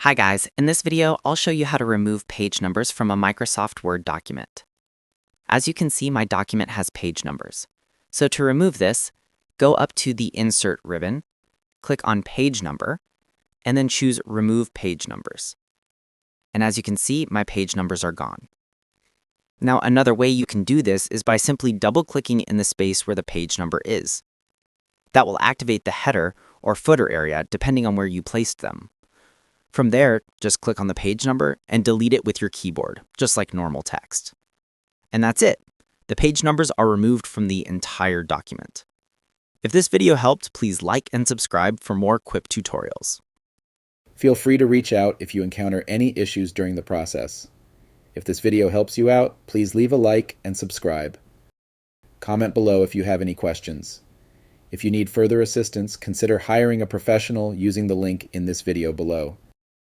Hi guys, in this video, I'll show you how to remove page numbers from a Microsoft Word document. As you can see, my document has page numbers. So to remove this, go up to the Insert ribbon, click on Page Number, and then choose Remove Page Numbers. And as you can see, my page numbers are gone. Now, another way you can do this is by simply double-clicking in the space where the page number is. That will activate the header or footer area depending on where you placed them. From there, just click on the page number and delete it with your keyboard, just like normal text. And that's it. The page numbers are removed from the entire document. If this video helped, please like and subscribe for more Quip tutorials. Feel free to reach out if you encounter any issues during the process. If this video helps you out, please leave a like and subscribe. Comment below if you have any questions. If you need further assistance, consider hiring a professional using the link in this video below.